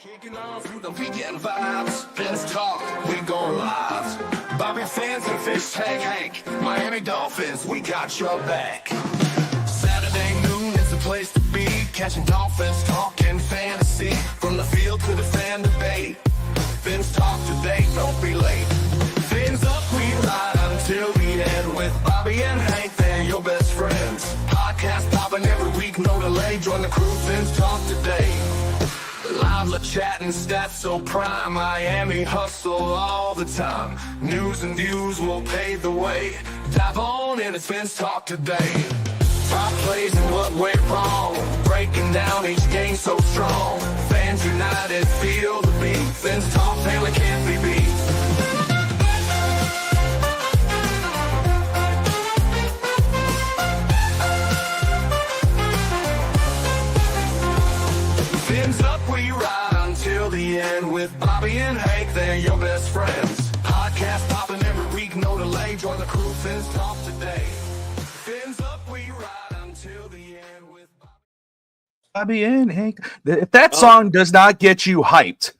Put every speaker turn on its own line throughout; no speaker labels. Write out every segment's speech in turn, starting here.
Kicking off with the weekend vibes. Let's talk, we go live. Bobby fans and fish tank Hank. Miami Dolphins, we got your back. Saturday noon is the place to be. Catching Dolphins, talking fantasy. From the field to the fan debate. Fins talk today, don't be late. Fins up, we ride until the end. With Bobby and Hank, they're your best friends. Podcast popping every week, no delay. Join the crew, Fins talk today. Live chat and stats so prime. Miami hustle all the time. News and views will pave the way. Dive on in, it's Fins talk today. Top plays and what went wrong. Breaking down each game so strong. Fans united, feel the beat. Fins talk, family can't be beat. Fins up, we ride until the end. With Bobby and Hank, they're your best friends. Podcast popping every week, no delay. Join the crew, Fins talk today. Fins up, we ride until the end. With
Bobby and Hank. If that song does not get you hyped,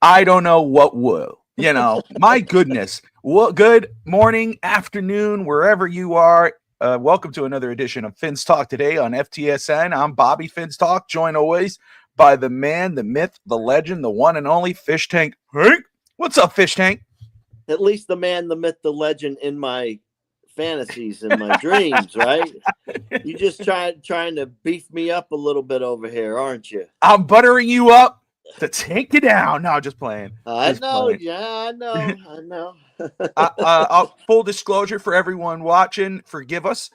I don't know what will. You know, my goodness. Well, good morning, afternoon, wherever you are. Welcome to another edition of Fins Talk today on FTSN. I'm Bobby Fins Talk, joined always by the man, the myth, the legend, the one and only Fish Tank Hank. What's up, Fish Tank?
At least the man, the myth, the legend in my fantasies and my dreams, right? You just trying to beef me up a little bit over here, aren't you?
I'm buttering you up to take you down. No, just playing.
I
Just
know,
playing.
yeah, I know.
Full disclosure for everyone watching, forgive us.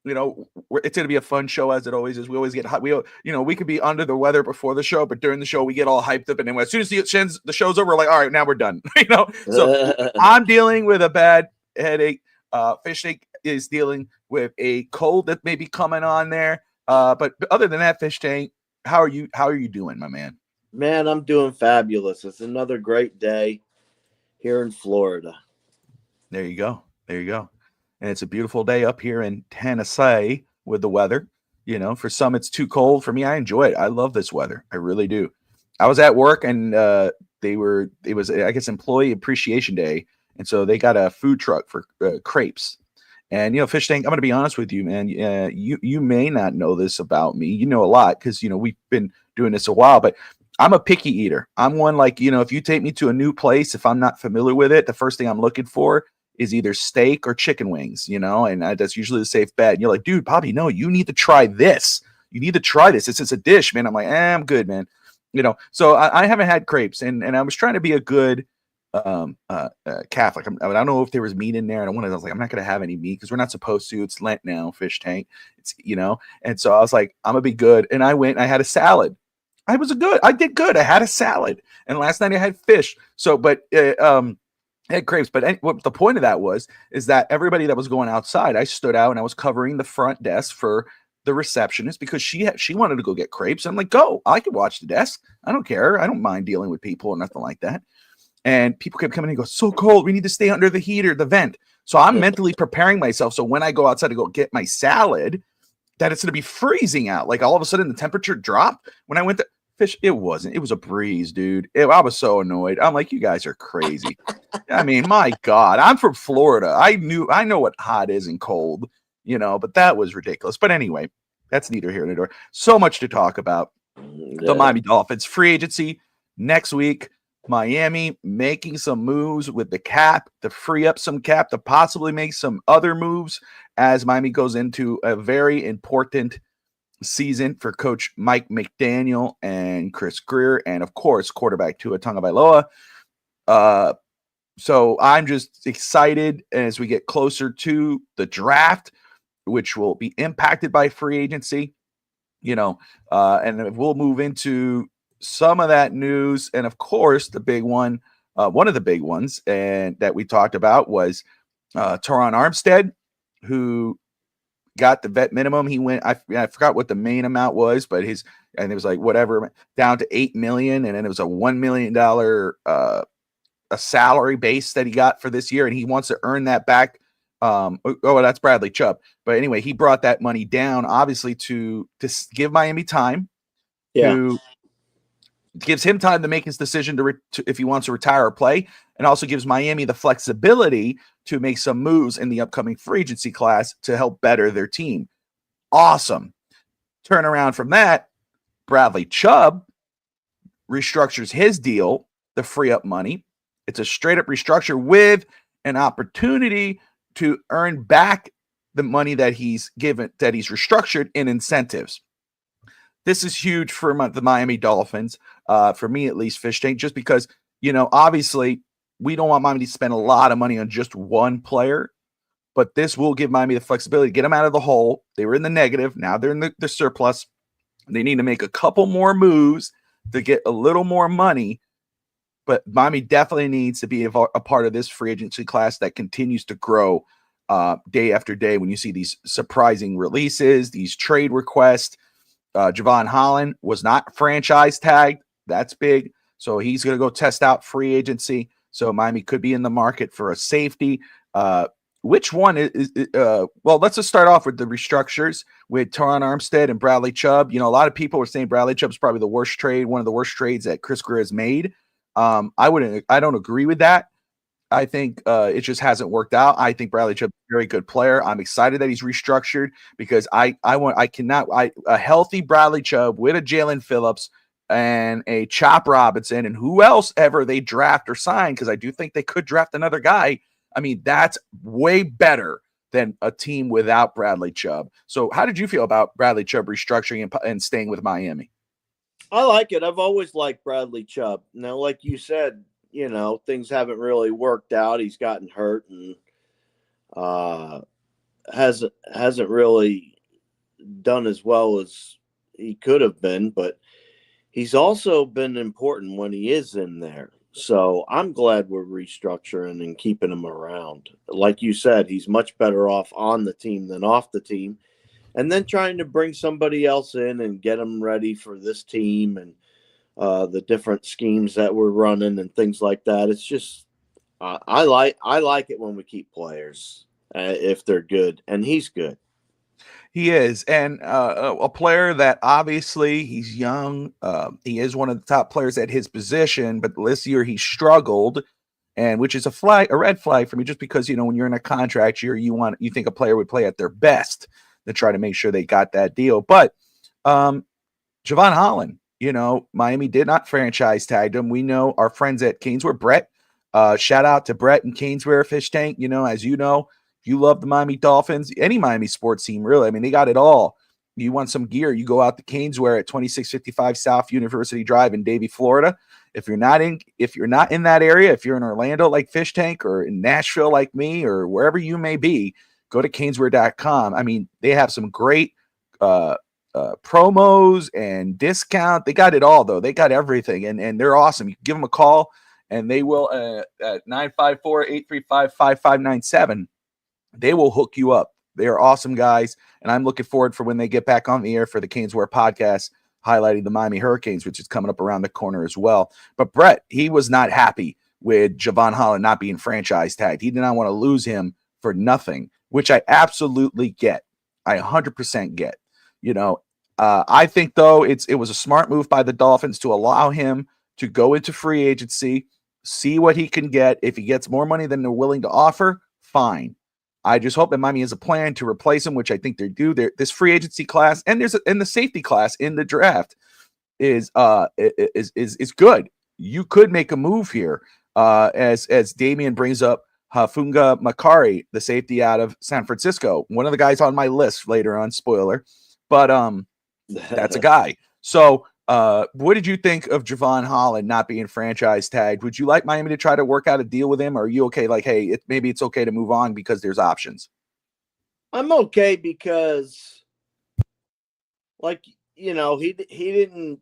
You know, it's going to be a fun show as it always is. We always get hot. We could be under the weather before the show, but during the show we get all hyped up, and then as soon as the show's over, we're like, all right, now we're done. So I'm dealing with a bad headache. Fish Tank is dealing with a cold that may be coming on there. But other than that, Fish Tank, how are you doing, my man?
Man, I'm doing fabulous. It's another great day here in Florida.
There you go. And it's a beautiful day up here in Tennessee with the weather. You know, for some it's too cold. For me, I enjoy it. I love this weather. I really do. I was at work and it was, I guess, Employee Appreciation Day. And so they got a food truck for crepes. And, Fish Tank, I'm going to be honest with you, man. You may not know this about me. You know a lot because, we've been doing this a while, but I'm a picky eater. I'm one like, if you take me to a new place, if I'm not familiar with it, the first thing I'm looking for is either steak or chicken wings, and that's usually the safe bet. And you're like, dude, Bobby, no, you need to try this. You need to try this. It's a dish, man. I'm like, I'm good, man. So I haven't had crepes and I was trying to be a good Catholic. I don't know if there was meat in there. I was like, I'm not going to have any meat because we're not supposed to. It's Lent now, Fish Tank. It's, and so I was like, I'm going to be good. And I went and I had a salad. I did good. I had a salad. And last night I had fish. So, but, I had crepes, but what the point of that is that everybody that was going outside, I stood out and I was covering the front desk for the receptionist because she wanted to go get crepes. I'm like, go, I can watch the desk. I don't care. I don't mind dealing with people or nothing like that. And people kept coming and go, so cold. We need to stay under the heater, the vent. So I'm mentally preparing myself. So when I go outside to go get my salad, that it's going to be freezing out. Like all of a sudden the temperature dropped when I went to Fish. It wasn't. It was a breeze, dude. I was so annoyed. I'm like, you guys are crazy. I mean, my God, I'm from Florida. I know what hot is and cold, but that was ridiculous. But anyway, that's neither here nor there. So much to talk about. The Miami Dolphins free agency next week. Miami making some moves with the cap to free up some cap to possibly make some other moves as Miami goes into a very important season for Coach Mike McDaniel and Chris Greer, and of course, quarterback Tua Tagovailoa. So I'm just excited as we get closer to the draft, which will be impacted by free agency, and we'll move into some of that news. And of course, the big one, one of the big ones, and that we talked about was Teron Armstead, who got the vet minimum. He went, I forgot what the main amount was, but and it was like whatever, down to $8 million. And then it was a $1 million a salary base that he got for this year. And he wants to earn that back. That's Bradley Chubb. But anyway, he brought that money down, obviously, to give Miami time to gives him time to make his decision to if he wants to retire or play, and also gives Miami the flexibility to make some moves in the upcoming free agency class to help better their team. Awesome. Turn around from that, Bradley Chubb restructures his deal to free up money. It's a straight up restructure with an opportunity to earn back the money that he's given, that he's restructured in incentives. This is huge for the Miami Dolphins, for me at least, Fish Tank, just because, obviously we don't want Miami to spend a lot of money on just one player, but this will give Miami the flexibility to get them out of the hole. They were in the negative. Now they're in the surplus. They need to make a couple more moves to get a little more money, but Miami definitely needs to be a part of this free agency class that continues to grow day after day. When you see these surprising releases, these trade requests, Javon Holland was not franchise tagged. That's big. So he's going to go test out free agency. So Miami could be in the market for a safety. Which one is well, let's just start off with the restructures with Teron Armstead and Bradley Chubb. A lot of people are saying Bradley Chubb is probably the worst trade, one of the worst trades that Chris Greer has made. I don't agree with that. I think it just hasn't worked out. I think Bradley Chubb is a very good player. I'm excited that he's restructured because a healthy Bradley Chubb with a Jalen Phillips and a Chop Robinson and who else ever they draft or sign, because I do think they could draft another guy. I mean, that's way better than a team without Bradley Chubb. So how did you feel about Bradley Chubb restructuring and staying with Miami?
I like it. I've always liked Bradley Chubb. Now, like you said, things haven't really worked out. He's gotten hurt and hasn't really done as well as he could have been, but he's also been important when he is in there. So I'm glad we're restructuring and keeping him around. Like you said, he's much better off on the team than off the team. And then trying to bring somebody else in and get them ready for this team and the different schemes that we're running and things like that. It's just I like it when we keep players if they're good, and he's good.
He is, and a player that obviously he's young. He is one of the top players at his position, but this year he struggled, and which is a red flag for me, just because when you're in a contract year, you think a player would play at their best to try to make sure they got that deal. But Javon Holland, Miami did not franchise tag him. We know our friends at Caneswear, Brett. Shout out to Brett and Caneswear Fish Tank. As you know. You love the Miami Dolphins, any Miami sports team, really. I mean, they got it all. You want some gear, you go out to Caneswear at 2655 South University Drive in Davie, Florida. If you're not in that area, if you're in Orlando like Fish Tank or in Nashville like me or wherever you may be, go to caneswear.com. I mean, they have some great promos and discount. They got it all, though. They got everything, and they're awesome. You can give them a call, and they will at 954-835-5597. They will hook you up. They are awesome guys, and I'm looking forward for when they get back on the air for the Caneswear podcast, highlighting the Miami Hurricanes, which is coming up around the corner as well. But Brett, he was not happy with Javon Holland not being franchise tagged. He did not want to lose him for nothing, which I absolutely get. I 100% get. I think, though, it was a smart move by the Dolphins to allow him to go into free agency, see what he can get. If he gets more money than they're willing to offer, fine. I just hope that Miami has a plan to replace him, which I think they do. This free agency class and the safety class in the draft is good. You could make a move here, as Damian brings up Hafunga Makari, the safety out of San Francisco, one of the guys on my list later on. Spoiler, but that's a guy. So, what did you think of Javon Holland not being franchise tagged? Would you like Miami to try to work out a deal with him? Or are you okay? Like, hey, maybe it's okay to move on because there's options.
I'm okay because, he didn't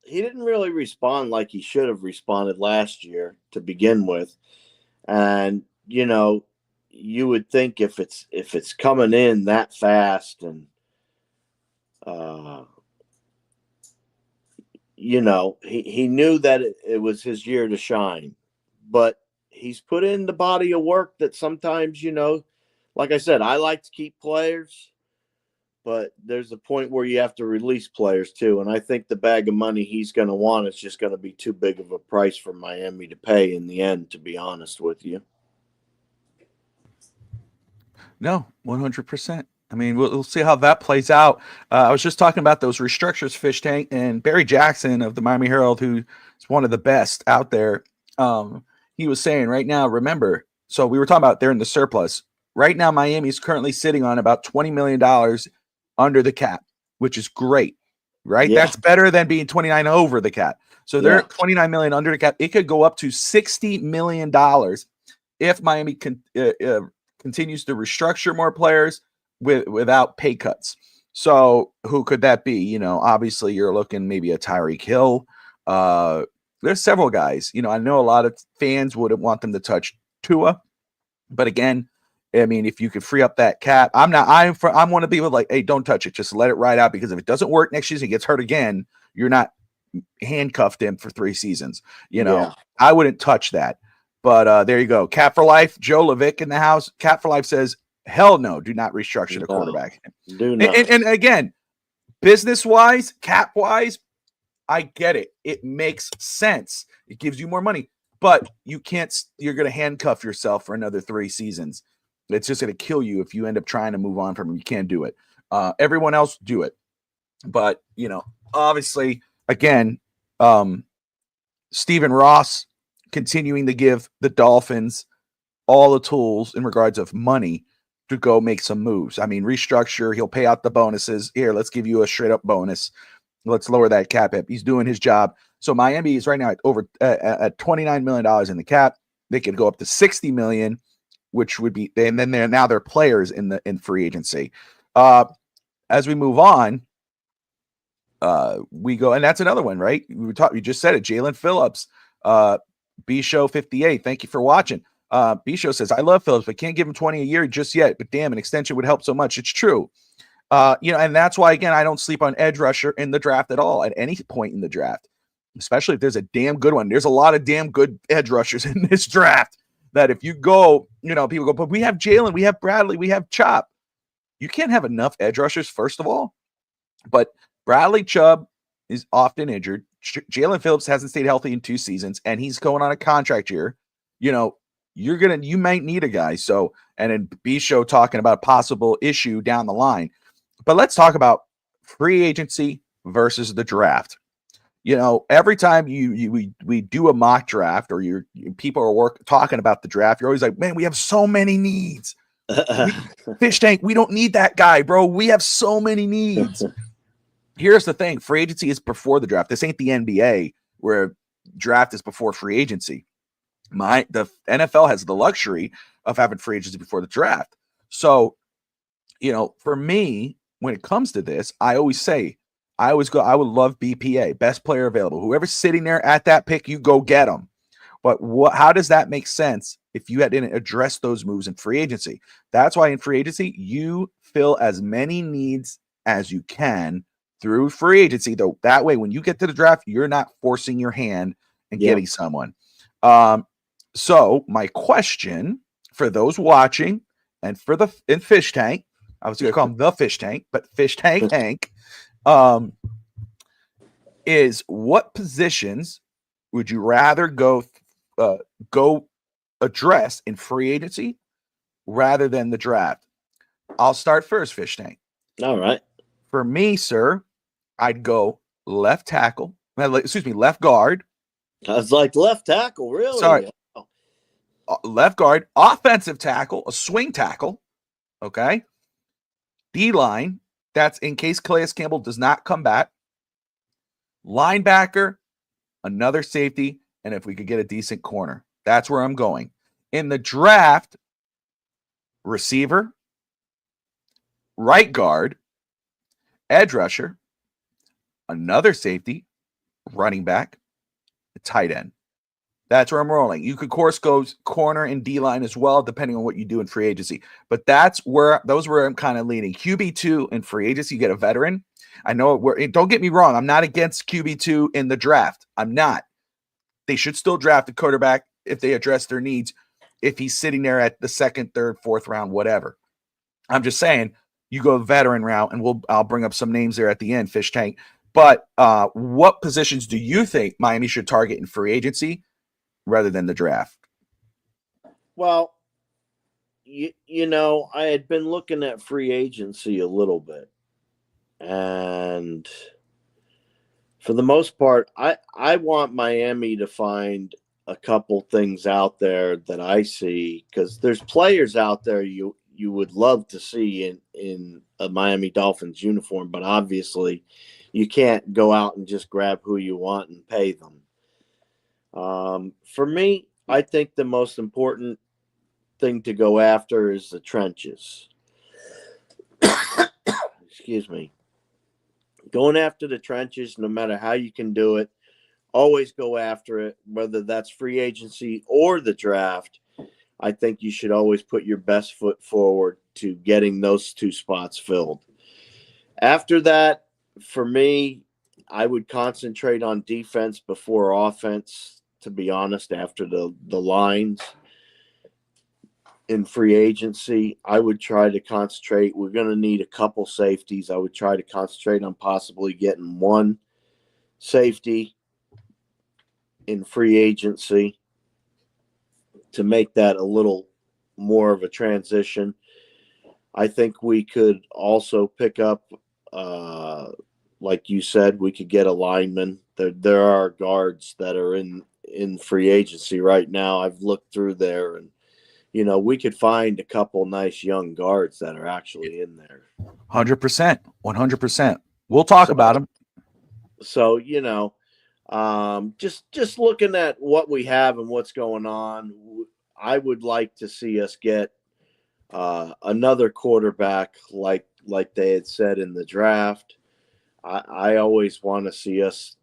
really respond like he should have responded last year to begin with, and you would think if it's coming in that fast and he knew that it was his year to shine, but he's put in the body of work that sometimes, like I said, I like to keep players, but there's a point where you have to release players too. And I think the bag of money he's going to want is just going to be too big of a price for Miami to pay in the end, to be honest with you.
No, 100%. I mean, we'll see how that plays out. I was just talking about those restructures, Fish Tank, and Barry Jackson of the Miami Herald, who is one of the best out there. He was saying right now, remember, so we were talking about they're in the surplus. Right now, Miami is currently sitting on about $20 million under the cap, which is great, right?
Yeah.
That's better than being 29 over the cap. So they're at 29 million under the cap. It could go up to $60 million if Miami continues to restructure more players without pay cuts. So who could that be? You know, obviously you're looking maybe a Tyreek Hill. There's several guys. You know, I know a lot of fans wouldn't want them to touch Tua, but again, I mean, if you could free up that cap, I'm one of the people like, hey, don't touch it. Just let it ride out, because if it doesn't work next season, he gets hurt again, you're not handcuffed him for 3 seasons. You know, I wouldn't touch that. But there you go. Cap for life. Joe Levick in the house. Cap for life says, hell no, do not restructure the quarterback.
Do not.
And again, business-wise, cap-wise, I get it. It makes sense. It gives you more money. But you're going to handcuff yourself for another 3 seasons. It's just going to kill you if you end up trying to move on from him. You can't do it. Everyone else do it. But, you know, obviously, again, Stephen Ross continuing to give the Dolphins all the tools in regards of money to go make some moves. I mean, restructure, he'll pay out the bonuses. Here, let's give you a straight up bonus. Let's lower that cap hit. He's doing his job. So Miami is right now at $29 million in the cap. They could go up to $60 million, which would be, and then they're players in free agency. As we move on, we go, and that's another one, right? You just said it, Jalen Phillips, B Show 58. Thank you for watching. B Show says, I love Phillips, but can't give him 20 a year just yet. But damn, an extension would help so much. It's true. You know, and that's why, again, I don't sleep on edge rusher in the draft at all, at any point in the draft, especially if there's a damn good one. There's a lot of damn good edge rushers in this draft that if you go, you know, people go, but we have Jalen, we have Bradley, we have Chop. You can't have enough edge rushers, first of all. But Bradley Chubb is often injured. Jalen Phillips hasn't stayed healthy in 2 seasons, and he's going on a contract year. You know, you might need a guy. So, and then B Show talking about a possible issue down the line. But let's talk about free agency versus the draft. You know, every time we do a mock draft, or people are talking about the draft, you're always like, man, we have so many needs. Fish Tank, we don't need that guy, bro. We have so many needs. Here's the thing. Free agency is before the draft. This ain't the NBA where draft is before free agency. The NFL has the luxury of having free agency before the draft. So, you know, for me, when it comes to this, I always go, I would love BPA, best player available. Whoever's sitting there at that pick, you go get them. But how does that make sense if you didn't address those moves in free agency? That's why in free agency, you fill as many needs as you can through free agency, though. That way, when you get to the draft, you're not forcing your hand and getting someone. So my question for those watching and in Fish Tank, I was going to call him the Fish Tank, but Fish Tank Hank, is what positions would you rather go address in free agency rather than the draft? I'll start first, Fish Tank.
All right.
For me, sir, I'd go left guard.
I was like, left tackle, really?
Sorry. Left guard, offensive tackle, a swing tackle. Okay. D-line, that's in case Calais Campbell does not come back. Linebacker, another safety, and if we could get a decent corner. That's where I'm going. In the draft, receiver, right guard, edge rusher, another safety, running back, a tight end. That's where I'm rolling. You could, of course, go corner and D-line as well, depending on what you do in free agency. But those where I'm kind of leaning. QB2 in free agency, you get a veteran. I know don't get me wrong. I'm not against QB2 in the draft. I'm not. They should still draft a quarterback if they address their needs, if he's sitting there at the 2nd, 3rd, 4th round, whatever. I'm just saying, you go the veteran route, and I'll bring up some names there at the end, Fish Tank. But what positions do you think Miami should target in free agency rather than the draft?
Well, I had been looking at free agency a little bit, and for the most part, I want Miami to find a couple things out there that I see, because there's players out there you would love to see in a Miami Dolphins uniform, but obviously you can't go out and just grab who you want and pay them. For me, I think the most important thing to go after is the trenches. Excuse me. Going after the trenches, no matter how you can do it, always go after it, whether that's free agency or the draft. I think you should always put your best foot forward to getting those two spots filled. After that, for me, I would concentrate on defense before offense, to be honest, after the lines. In free agency, I would try to concentrate. We're going to need a couple safeties. I would try to concentrate on possibly getting one safety in free agency to make that a little more of a transition. I think we could also pick up, like you said, we could get a lineman. There are guards that are in free agency right now. I've looked through there, and we could find a couple nice young guards that are actually in there.
100%, 100%. We'll talk about them.
So, just looking at what we have and what's going on, I would like to see us get another quarterback like they had said in the draft. I always want to see us,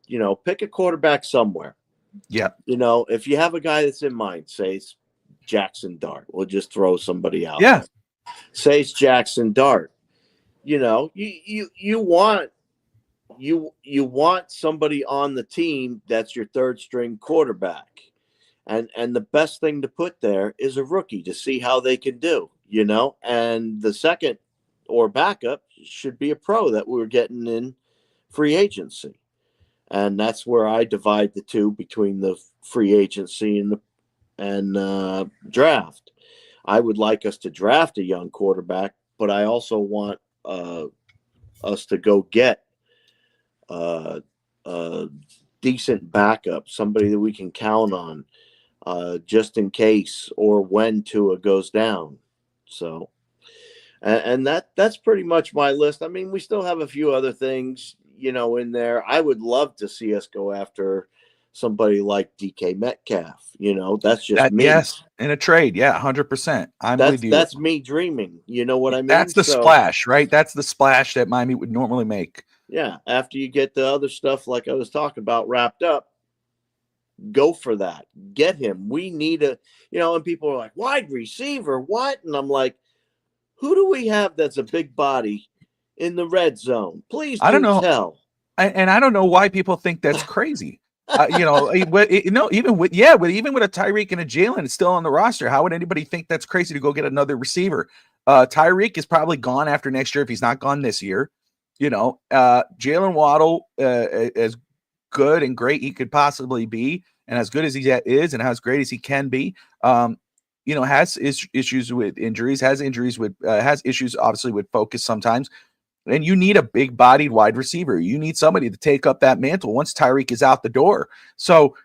pick a quarterback somewhere.
Yeah.
If you have a guy that's in mind, say it's Jackson Dart. We'll just throw somebody out.
Yeah.
There. Say it's Jackson Dart. You want somebody on the team that's your third string quarterback. And the best thing to put there is a rookie to see how they can do, and the second or backup should be a pro that we're getting in free agency. And that's where I divide the two between the free agency and draft. I would like us to draft a young quarterback, but I also want us to go get a decent backup, somebody that we can count on just in case or when Tua goes down. So, and that's pretty much my list. I mean, we still have a few other things, in there. I would love to see us go after somebody like DK Metcalf. That's just me.
Yes, in a trade. Yeah, 100%. I'm with you.
That's me dreaming. You know what I mean?
That's the splash, right? That's the splash that Miami would normally make.
Yeah, after you get the other stuff like I was talking about wrapped up, go for that. Get him. We need and people are like, wide receiver, what? And I'm like, who do we have that's a big body in the red zone? Please
I don't know.
Tell.
And I don't know why people think that's crazy. Even with a Tyreek and a Jalen, it's still on the roster. How would anybody think that's crazy to go get another receiver? Tyreek is probably gone after next year if he's not gone this year. Jalen Waddle, as good and great he could possibly be, and as good as he is, and as great as he can be, has issues with injuries, has issues obviously with focus sometimes. And you need a big-bodied wide receiver. You need somebody to take up that mantle once Tyreek is out the door. So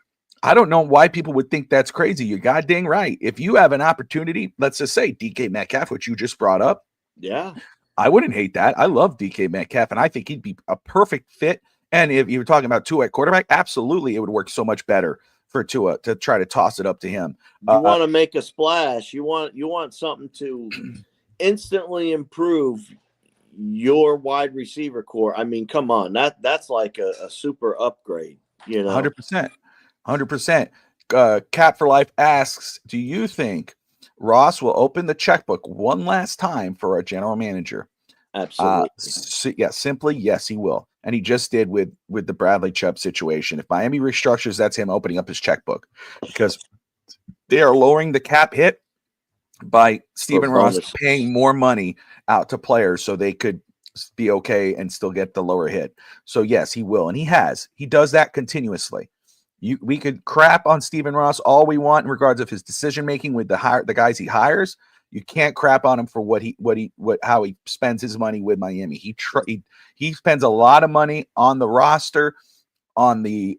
I don't know why people would think that's crazy. You're goddamn right. If you have an opportunity, let's just say DK Metcalf, which you just brought up.
Yeah.
I wouldn't hate that. I love DK Metcalf, and I think he'd be a perfect fit. And if you were talking about Tua at quarterback, absolutely, it would work so much better for Tua to try to toss it up to him.
You want to make a splash. You want something to instantly improve your wide receiver core. I mean, come on, that's like a super upgrade.
100%. Cap for Life asks, do you think Ross will open the checkbook one last time for our general manager?
Absolutely.
Simply yes, he will, and he just did with the Bradley Chubb situation. If Miami restructures, that's him opening up his checkbook, because they are lowering the cap hit by Stephen Ross
bonuses.
paying more money out to players so they could be okay and still get the lower hit. So yes, he will, and he has. He does that continuously. We could crap on Stephen Ross all we want in regards of his decision making with the guys he hires. You can't crap on him for how he spends his money with Miami. He spends a lot of money on the roster, on the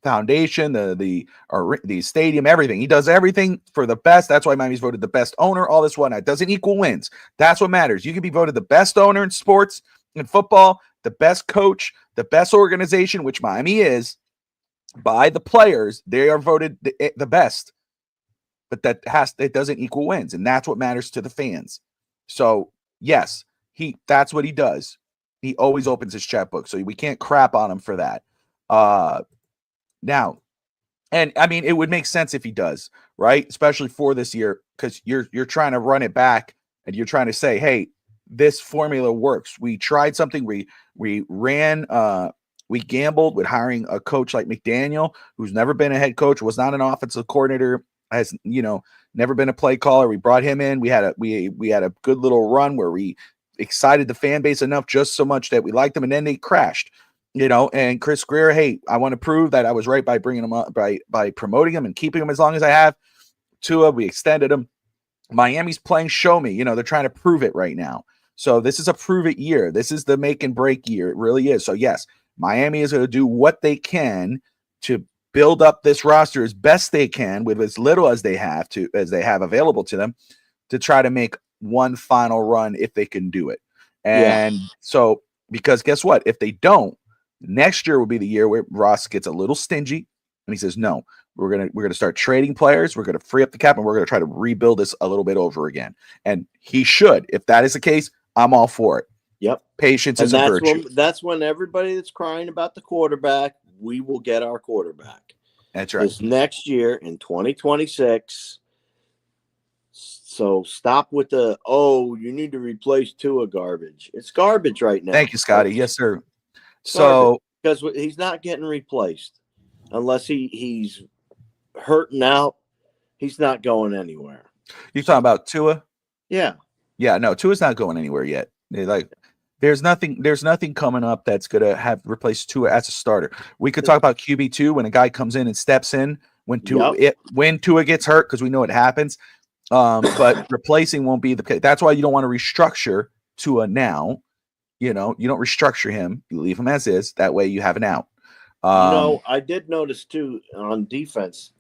foundation, the stadium, everything. He does everything for the best. That's why Miami's voted the best owner. All this whatnot doesn't equal wins. That's what matters. You can be voted the best owner in sports, in football, the best coach, the best organization, which Miami is, by the players. They are voted the best, but it doesn't equal wins, and that's what matters to the fans. So yes, that's what he does. He always opens his checkbook, so we can't crap on him for that. Now, and I mean, it would make sense if he does, right? Especially for this year, because you're trying to run it back, and you're trying to say, hey, this formula works. We tried something. We gambled with hiring a coach like McDaniel, who's never been a head coach, was not an offensive coordinator, has never been a play caller. We brought him in. We had a good little run where we excited the fan base enough, just so much that we liked them, and then they crashed. And Chris Greer, hey, I want to prove that I was right by bringing him up, by promoting him and keeping him as long as I have. Tua, we extended him. Miami's playing show me. They're trying to prove it right now. So this is a prove it year. This is the make and break year. It really is. So yes, Miami is going to do what they can to build up this roster as best they can with as little as they have available to them, to try to make one final run if they can do it. And so, because guess what? If they don't, next year will be the year where Ross gets a little stingy and he says, no, we're gonna start trading players, we're gonna free up the cap, and we're gonna try to rebuild this a little bit over again. And he should. If that is the case, I'm all for it.
Yep.
Patience is a virtue.
That's when everybody that's crying about the quarterback, we will get our quarterback.
That's right.
This next year in 2026. So stop with you need to replace Tua garbage. It's garbage right now.
Thank you, Scotty. Yes, sir. So
because he's not getting replaced unless he's hurting out, he's not going anywhere.
You talking about Tua?
Yeah.
Yeah, no, Tua's not going anywhere yet. There's nothing coming up that's gonna have replaced Tua as a starter. We could talk about QB2 when a guy comes in and steps in when Tua gets hurt, because we know it happens. But replacing won't be the case. That's why you don't want to restructure Tua now. You don't restructure him. You leave him as is. That way you have an out.
I did notice too on defense.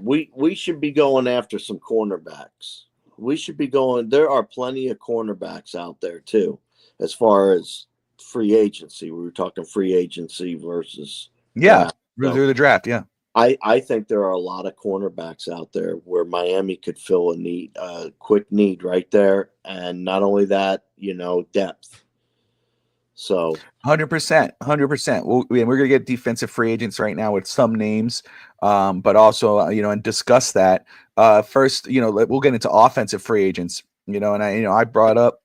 We should be going after some cornerbacks. We should be going. There are plenty of cornerbacks out there too, as far as free agency. We were talking free agency versus
through the draft. Yeah,
I think there are a lot of cornerbacks out there where Miami could fill a quick need right there, and not only that, depth. So
100%. Well, we're going to get defensive free agents right now with some names, but also, and discuss that. First, we'll get into offensive free agents, and I brought up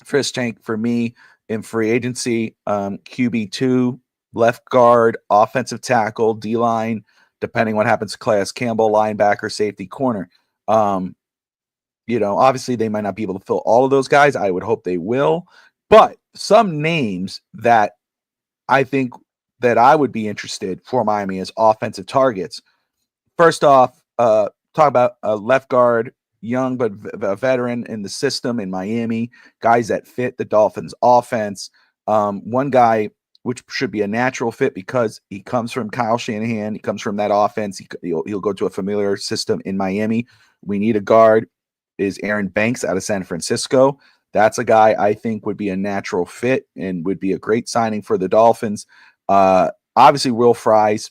Chris Tank for me in free agency, QB2, left guard, offensive tackle, D-line, depending what happens to Calais Campbell, linebacker, safety, corner. Obviously they might not be able to fill all of those guys. I would hope they will. But some names that I think that I would be interested for Miami as offensive targets. First off, talk about a left guard, young but a veteran in the system in Miami, guys that fit the Dolphins offense. One guy which should be a natural fit because he comes from Kyle Shanahan. He comes from that offense. He'll go to a familiar system in Miami. We need a guard, is Aaron Banks out of San Francisco. That's a guy I think would be a natural fit and would be a great signing for the Dolphins. Obviously, Will Fries,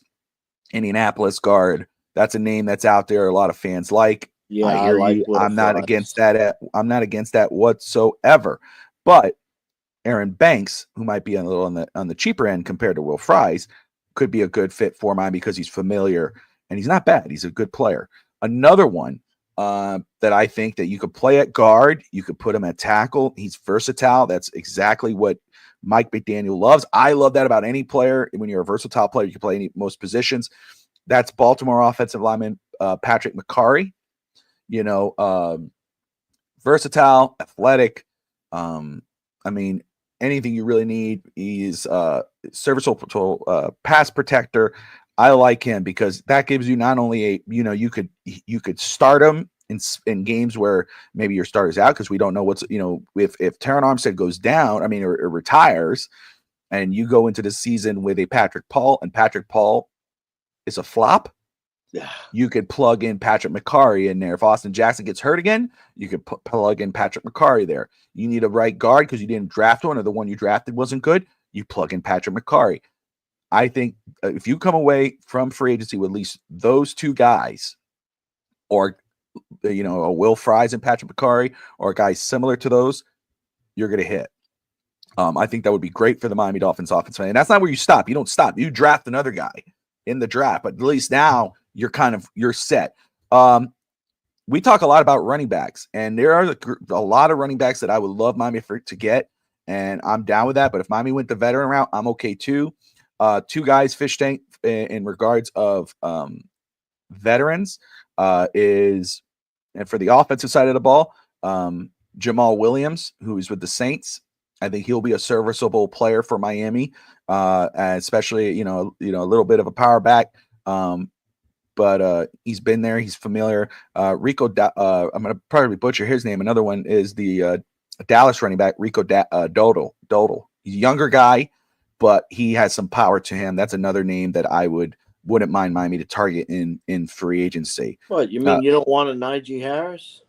Indianapolis guard. That's a name that's out there. A lot of fans like.
Yeah,
I hear you. I'm not against that. I'm not against that whatsoever. But Aaron Banks, who might be a little on the cheaper end compared to Will Fries, could be a good fit for mine because he's familiar and he's not bad. He's a good player. Another one that I think that you could play at guard, you could put him at tackle. He's versatile. That's exactly what Mike McDaniel loves. I love that about any player. When you're a versatile player, you can play most positions. That's Baltimore offensive lineman Patrick McCarry. Versatile, athletic. I mean, anything you really need. He's serviceable pass protector. I like him because that gives you not only you could start him in games where maybe your starter's out because we don't know what's if Taron Armstead goes down, or retires, and you go into the season with a Patrick Paul, and Patrick Paul is a flop.
Yeah.
You could plug in Patrick McCarry in there. If Austin Jackson gets hurt again, you could plug in Patrick McCarry there. You need a right guard because you didn't draft one or the one you drafted wasn't good. You plug in Patrick McCarry. I think if you come away from free agency with at least those two guys, or a Will Fries and Patrick McCarry, or guys similar to those, you're going to hit. I think that would be great for the Miami Dolphins offense. And that's not where you stop. You don't stop. You draft another guy in the draft, but at least now you're set. We talk a lot about running backs, and there are a lot of running backs that I would love Miami to get, and I'm down with that. But if Miami went the veteran route, I'm okay too. Two guys, Fish Tank, in regards of veterans, is, and for the offensive side of the ball, Jamal Williams, who is with the Saints. I think he'll be a serviceable player for Miami, especially a little bit of a power back. But he's been there. He's familiar. Rico, I'm going to probably butcher his name. Another one is the Dallas running back, Rico Dodal. He's a younger guy, but he has some power to him. That's another name that I wouldn't mind Miami to target in free agency.
What, you mean you don't want a Najee Harris?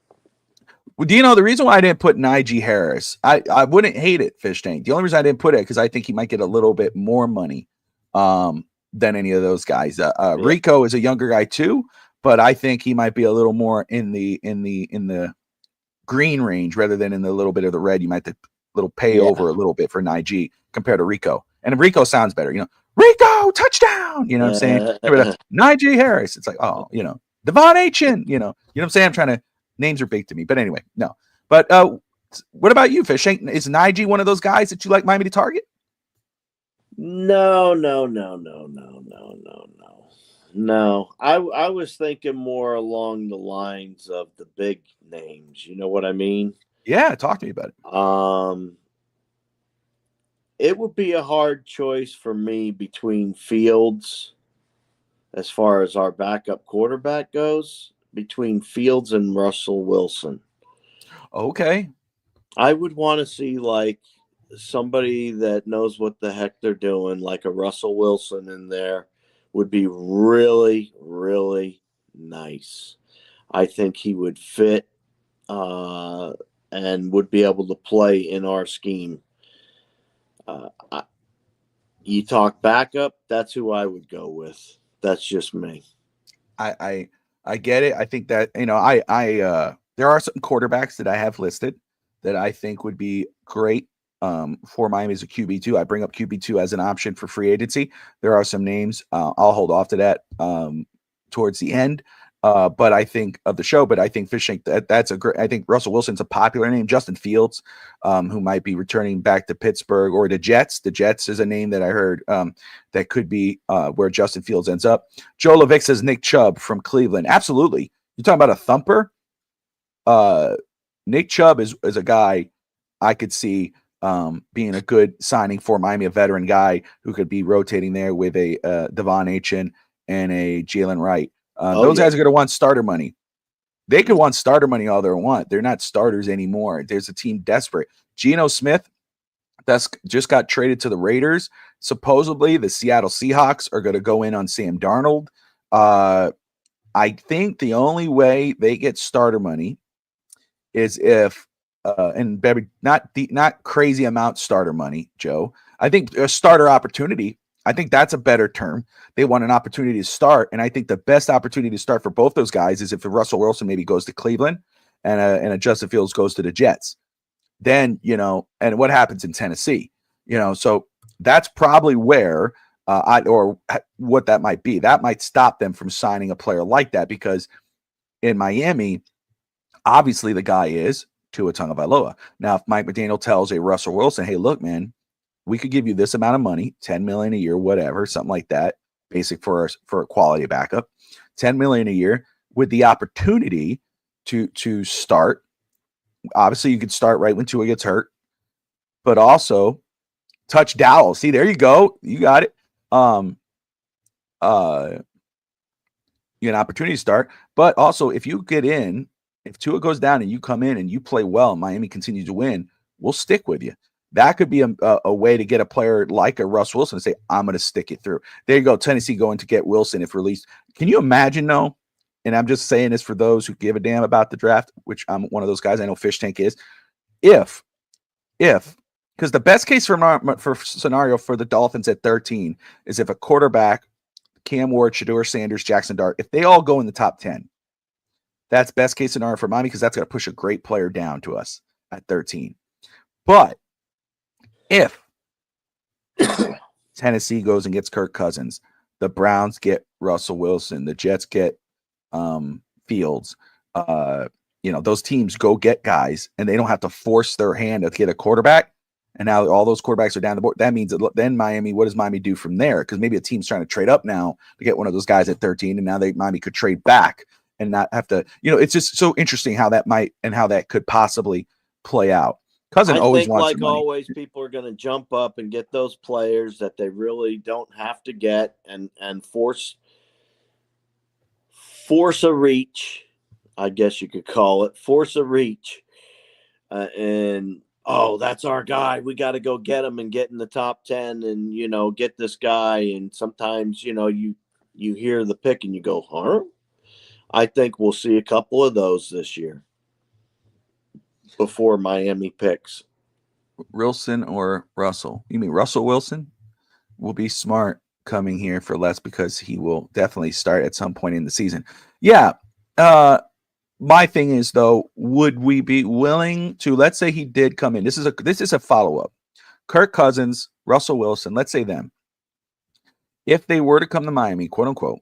Well, the reason why I didn't put Najee Harris, I wouldn't hate it, Fish Tank. The only reason I didn't put it because I think he might get a little bit more money than any of those guys. Rico is a younger guy too, but I think he might be a little more in the green range rather than in the little bit of the red. You might have to pay over a little bit for Najee compared to Rico. And Rico sounds better, Rico touchdown. You know what I'm saying? Najee Harris. It's like, Devon Achen. You know what I'm saying? Names are big to me, but anyway, no. But what about you, Fish? Is Najee one of those guys that you like Miami to target?
No. I was thinking more along the lines of the big names. You know what I mean?
Yeah, talk to me about it.
It would be a hard choice for me between Fields, as far as our backup quarterback goes, between Fields and Russell Wilson.
Okay.
I would want to see somebody that knows what the heck they're doing, like a Russell Wilson in there, would be really, really nice. I think he would fit and would be able to play in our scheme. You talk backup, that's who I would go with. That's just me.
I get it. I think that there are some quarterbacks that I have listed that I think would be great for Miami as a QB2. I bring up QB2 as an option for free agency. There are some names. I'll hold off to that towards the end. But I think of the show, but I think Fishing that's a great. I think Russell Wilson's a popular name. Justin Fields, who might be returning back to Pittsburgh, or the Jets. The Jets is a name that I heard that could be where Justin Fields ends up. Joe Levick says Nick Chubb from Cleveland. Absolutely. You're talking about a thumper. Nick Chubb is a guy I could see being a good signing for Miami, a veteran guy who could be rotating there with a Devon Achen and a Jalen Wright. Those guys are going to want starter money. They could want starter money all they want. They're not starters anymore. There's a team desperate. Geno Smith, that's just got traded to the Raiders. Supposedly, the Seattle Seahawks are going to go in on Sam Darnold. I think the only way they get starter money is if, and baby, not crazy amount starter money, Joe. I think a starter opportunity. I think that's a better term. They want an opportunity to start, and I think the best opportunity to start for both those guys is if Russell Wilson maybe goes to Cleveland and a Justin Fields goes to the Jets. Then, and what happens in Tennessee, so that's probably where or what that might be. That might stop them from signing a player like that, because in Miami, obviously the guy is Tua Tagovailoa. Now, if Mike McDaniel tells a Russell Wilson, hey, look, man, we could give you this amount of money, $10 million a year, whatever, something like that, basic for a quality backup, $10 million a year. with the opportunity to start. Obviously, you could start right when Tua gets hurt, but also touch Dowell. See, there you go. You got it. You get an opportunity to start, but also if you get in, if Tua goes down and you come in and you play well, Miami continues to win, we'll stick with you. That could be a way to get a player like a Russ Wilson to say, I'm going to stick it through. There you go. Tennessee going to get Wilson if released. Can you imagine, though? And I'm just saying this for those who give a damn about the draft, which I'm one of those guys. I know Fish Tank is. If, because the best case for scenario for the Dolphins at 13 is if a quarterback, Cam Ward, Shedeur Sanders, Jackson Dart, if they all go in the top 10, that's best case scenario for Miami because that's going to push a great player down to us at 13. But if Tennessee goes and gets Kirk Cousins, the Browns get Russell Wilson, the Jets get Fields, those teams go get guys and they don't have to force their hand to get a quarterback. And now all those quarterbacks are down the board. That means that then Miami, what does Miami do from there? Because maybe a team's trying to trade up now to get one of those guys at 13, and now Miami could trade back and not have to. It's just so interesting how that might and how that could possibly play out. Cousin always wants
like always, people are going to jump up and get those players that they really don't have to get and force a reach. I guess you could call it force a reach, and. Oh, that's our guy. We got to go get him and get in the top 10 and, get this guy. And sometimes, you hear the pick and you go, huh? I think we'll see a couple of those this year before Miami picks.
Wilson or Russell? You mean Russell Wilson? Will be smart coming here for less because he will definitely start at some point in the season. Yeah. My thing is, though, would we be willing to, let's say he did come in. This is a follow-up. Kirk Cousins, Russell Wilson, let's say them. If they were to come to Miami, quote unquote,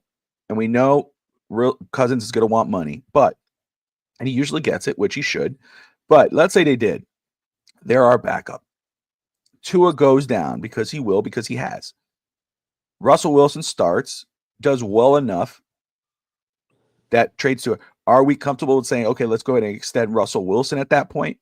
and we know Cousins is going to want money, and he usually gets it, which he should, but let's say they did. They're our backup. Tua goes down because he has. Russell Wilson starts, does well enough that trades to it. Are we comfortable with saying, okay, let's go ahead and extend Russell Wilson at that point?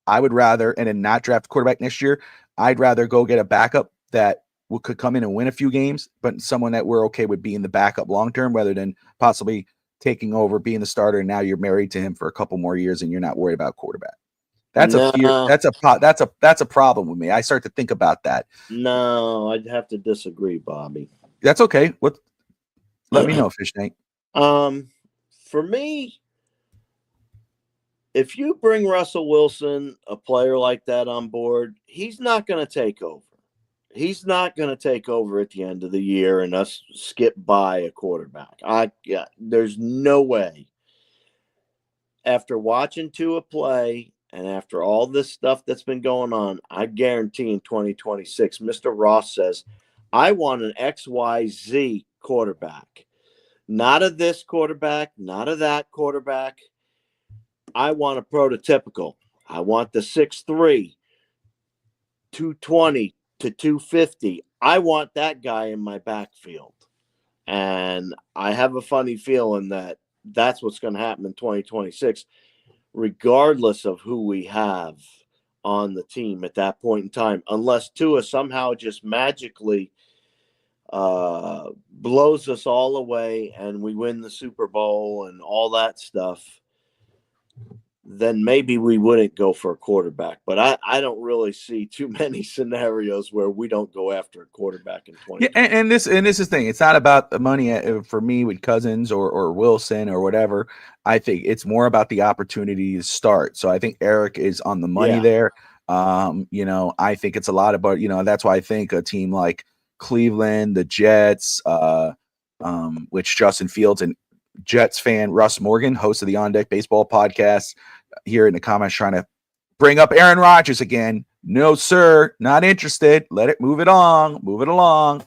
I would rather, and then not draft a quarterback next year. I'd rather go get a backup that could come in and win a few games, but someone that we're okay with being the backup long-term rather than possibly taking over, being the starter, and now you're married to him for a couple more years and you're not worried about quarterback. That's a fear. That's a problem with me. I start to think about that.
No, I'd have to disagree, Bobby.
That's okay. Let me know, Fish Tank.
For me, if you bring Russell Wilson, a player like that on board, he's not going to take over. He's not going to take over at the end of the year and us skip by a quarterback. There's no way. After watching Tua play and after all this stuff that's been going on, I guarantee in 2026, Mr. Ross says, I want an XYZ quarterback. Not of this quarterback, not of that quarterback. I want a prototypical. I want the 6'3", 220 to 250. I want that guy in my backfield. And I have a funny feeling that that's what's going to happen in 2026, regardless of who we have on the team at that point in time, unless Tua somehow just magically blows us all away and we win the Super Bowl and all that stuff, then maybe we wouldn't go for a quarterback. But I don't really see too many scenarios where we don't go after a quarterback in 2020.
Yeah, and this is the thing. It's not about the money for me with Cousins or Wilson or whatever. I think it's more about the opportunity to start. So I think Eric is on the money there. I think it's a lot about, that's why I think a team like Cleveland, the Jets, which Justin Fields and Jets fan Russ Morgan, host of the On Deck Baseball podcast, here in the comments trying to bring up Aaron Rodgers again. No, sir, not interested. Move it along.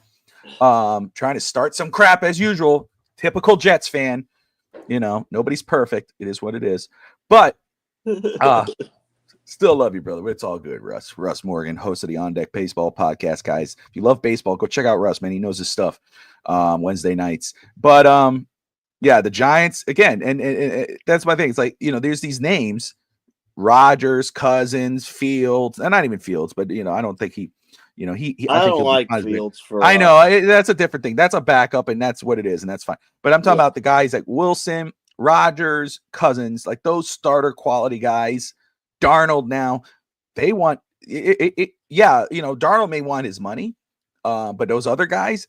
Trying to start some crap as usual. Typical Jets fan. Nobody's perfect. It is what it is. But still love you, brother. It's all good, Russ. Russ Morgan, host of the On Deck Baseball podcast, guys. If you love baseball, go check out Russ, man. He knows his stuff. Wednesday nights. But Yeah, the Giants again, and that's my thing. It's like, there's these names: Rodgers, Cousins, Fields, and not even Fields, but I don't think I
I
think
don't
he'll be
like
fine.
Fields for
I know
us.
that's a different thing. That's a backup, and that's what it is, and that's fine. But I'm talking
Yeah.
about the guys like Wilson, Rodgers, Cousins, like those starter quality guys. Darnold now, they want yeah, Darnold may want his money, but those other guys,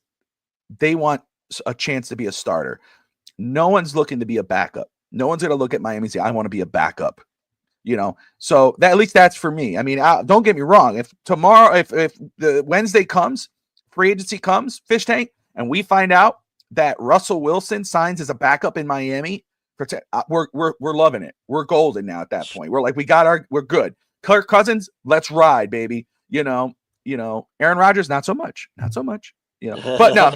they want a chance to be a starter. No one's looking to be a backup. No one's going to look at Miami and say, I want to be a backup. So that, at least that's for me. I mean, don't get me wrong. If tomorrow, if the Wednesday comes, free agency comes, fish tank, and we find out that Russell Wilson signs as a backup in Miami, we're loving it. We're golden now at that point. We're like, we're good. Kirk Cousins, let's ride, baby. Aaron Rodgers, not so much, but no,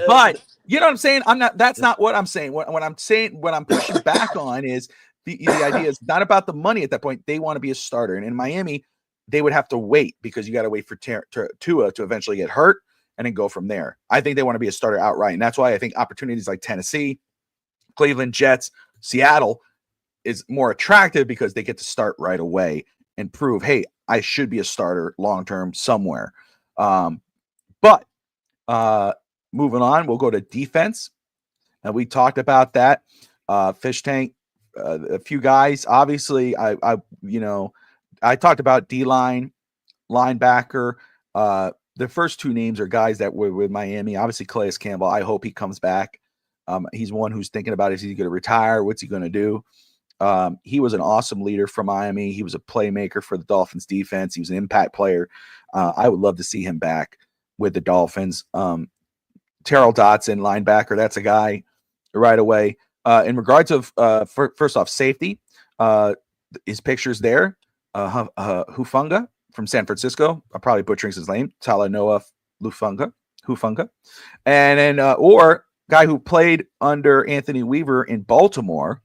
but you know what I'm saying? That's not what I'm saying. What I'm saying, what I'm pushing back on is the idea is not about the money at that point. They want to be a starter. And in Miami, they would have to wait because you got to wait for Tua to eventually get hurt and then go from there. I think they want to be a starter outright. And that's why I think opportunities like Tennessee, Cleveland, Jets, Seattle is more attractive because they get to start right away and prove, hey, I should be a starter long-term somewhere. But moving on, we'll go to defense. And we talked about that. Fish tank, a few guys. Obviously, I talked about D-line, linebacker. The first two names are guys that were with Miami. Obviously, Calais Campbell. I hope he comes back. He's one who's thinking about, is he going to retire? What's he going to do? He was an awesome leader for Miami. He was a playmaker for the Dolphins defense. He was an impact player. I would love to see him back with the Dolphins. Terrell Dotson, linebacker. That's a guy right away. In regards of first off, safety, his picture's there. Hufunga from San Francisco. I'm probably butchering his name. Talanoa Hufunga. And then or guy who played under Anthony Weaver in Baltimore,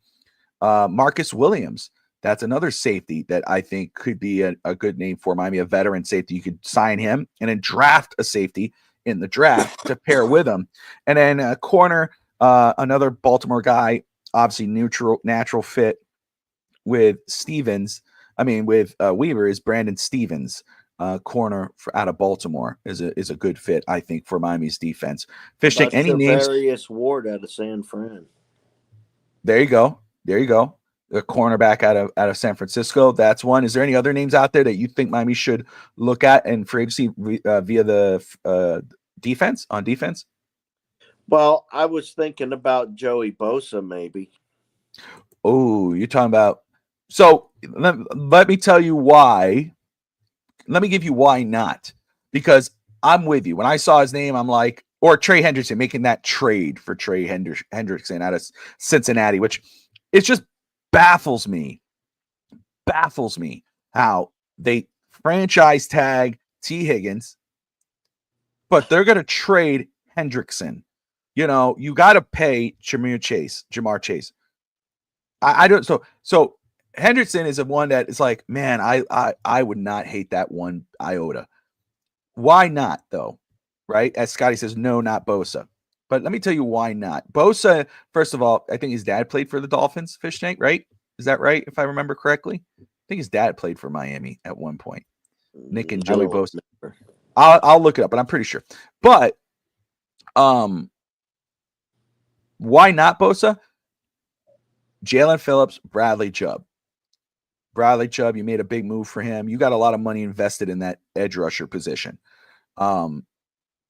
Marcus Williams. That's another safety that I think could be a good name for Miami, a veteran safety. You could sign him and then draft a safety in the draft to pair with him. And then a corner, another Baltimore guy, obviously natural fit with Weaver is Brandon Stevens, corner out of Baltimore is a good fit, I think, for Miami's defense. Fish tank, any names?
Various Ward out of San Fran.
There you go. The cornerback out of San Francisco. That's one. Is there any other names out there that you think Miami should look at and free agency via the defense?
Well, I was thinking about Joey Bosa, maybe.
Oh, you're talking about. So let me tell you why. Let me give you why not. Because I'm with you. When I saw his name, I'm like, or Trey Hendrickson, making that trade for Trey Hendrickson out of Cincinnati, which it just baffles me how they franchise tag T. Higgins, but they're going to trade Hendrickson. You got to pay Jamar Chase. I don't. So Hendrickson is the one that is like, man, I would not hate that one iota. Why not though? Right? As Scotty says, no, not Bosa. But let me tell you why not. Bosa, first of all, I think his dad played for the Dolphins, Fish Tank, right? Is that right? If I remember correctly, I think his dad played for Miami at one point. Nick and Joey Bosa. I'll look it up, but I'm pretty sure. But why not Bosa? Jalen Phillips, Bradley Chubb. You made a big move for him. You got a lot of money invested in that edge rusher position.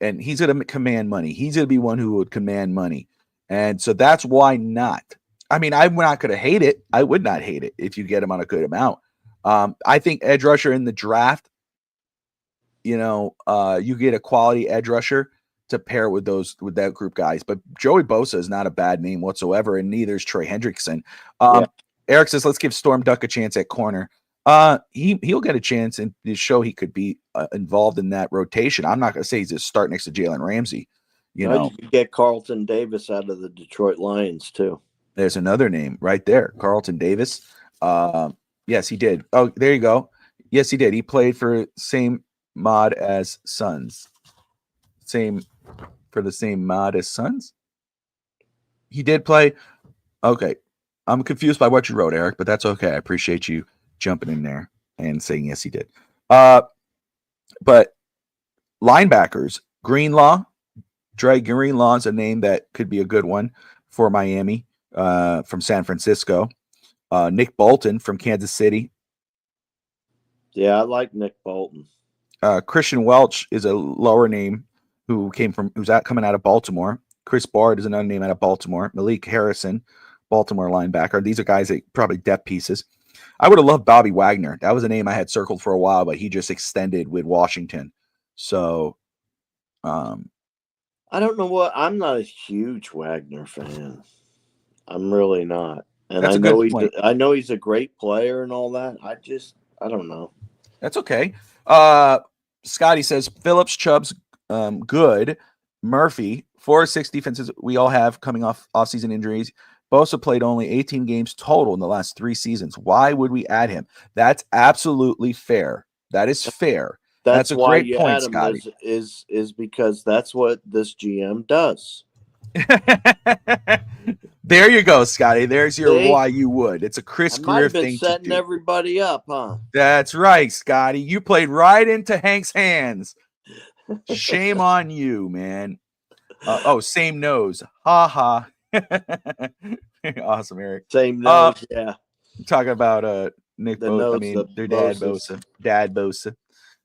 And he's going to command money. He's going to be one who would command money. And so that's why not. I mean, I'm not going to hate it. I would not hate it if you get him on a good amount. I think edge rusher in the draft, you get a quality edge rusher to pair with that group guys. But Joey Bosa is not a bad name whatsoever, and neither is Trey Hendrickson. Eric says, let's give Storm Duck a chance at corner. He'll get a chance and to show he could be involved in that rotation. I'm not going to say he's a start next to Jalen Ramsey. You
could get Carlton Davis out of the Detroit Lions too.
There's another name right there, Carlton Davis. Yes, he did. Oh, there you go. Yes, he did. He played for same mod as Suns. For the same mod as Suns. He did play. Okay. I'm confused by what you wrote, Eric, but that's okay. I appreciate you jumping in there and saying yes, he did. But linebackers, Greenlaw, Dre Greenlaw is a name that could be a good one for Miami from San Francisco. Nick Bolton from Kansas City.
Yeah, I like Nick Bolton.
Christian Welch is a lower name who's coming out of Baltimore. Chris Bard is another name out of Baltimore. Malik Harrison, Baltimore linebacker. These are guys that probably depth pieces. I would have loved Bobby Wagner. That was a name I had circled for a while, but he just extended with Washington. So,
I don't know what. I'm not a huge Wagner fan. I'm really not. And
that's
I
a
know
good point.
I know he's a great player and all that. I don't know.
That's okay. Scotty says Phillips, Chubb's good. Murphy, 4 or 6 defenses we all have coming off offseason injuries. Bosa played only 18 games total in the last 3 seasons. Why would we add him? That's absolutely fair. That is fair. That's a
why
great
you
point,
add him
Scotty.
is because that's what this GM does.
There you go, Scotty. There's your
See?
why you would. It's a Chris
I might
Greer
have been
thing to
setting
do.
everybody up, huh?
That's right, Scotty. You played right into Hank's hands. Shame on you, man. Same nose. Ha ha. Awesome, Eric.
Same nose, yeah.
Talking about Nick
The
Bosa.
nose,
I mean, their
Bosa's.
dad Bosa.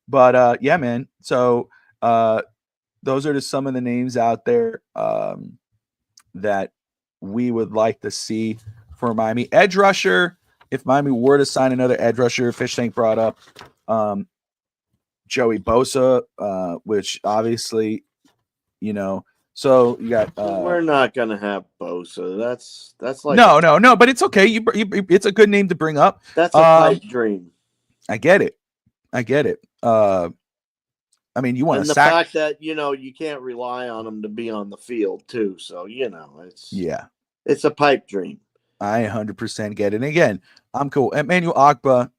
But yeah, man. So those are just some of the names out there that we would like to see for Miami. Edge rusher, if Miami were to sign another edge rusher, Fish Tank brought up Joey Bosa, which obviously, so you got.
We're not gonna have Bosa. That's like
no, but it's okay. It's a good name to bring up.
That's a pipe dream.
I get it. I mean, you want
and
to
the fact that you can't rely on him to be on the field too. So it's a pipe dream.
I 100% get it. And again, I'm cool. Emmanuel Ogba,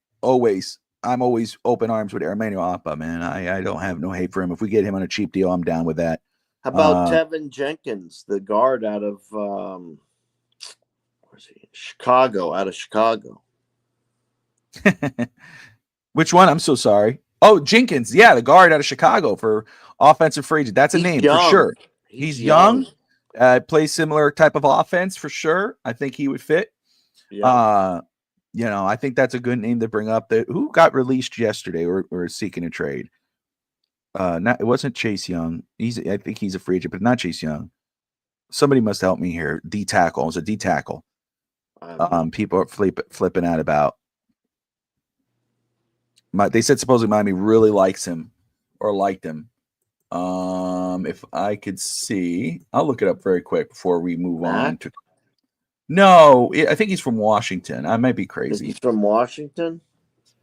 I'm always open arms with Emmanuel Ogba, man. I don't have no hate for him. If we get him on a cheap deal, I'm down with that.
How about Tevin Jenkins, the guard out of where's he? Chicago, out of Chicago.
Which one? I'm so sorry. Oh, Jenkins. Yeah, the guard out of Chicago for offensive free agent. That's a name for sure. He's young. Plays similar type of offense for sure. I think he would fit. Yeah. I think that's a good name to bring up. Who got released yesterday or seeking a trade? It wasn't Chase Young. I think he's a free agent, but not Chase Young. Somebody must help me here. D tackle. It was a D tackle. People are flipping out about. They said supposedly Miami really likes him or liked him. If I could see, I'll look it up very quick before we move on to. No, I think he's from Washington. I might be crazy.
He's from Washington?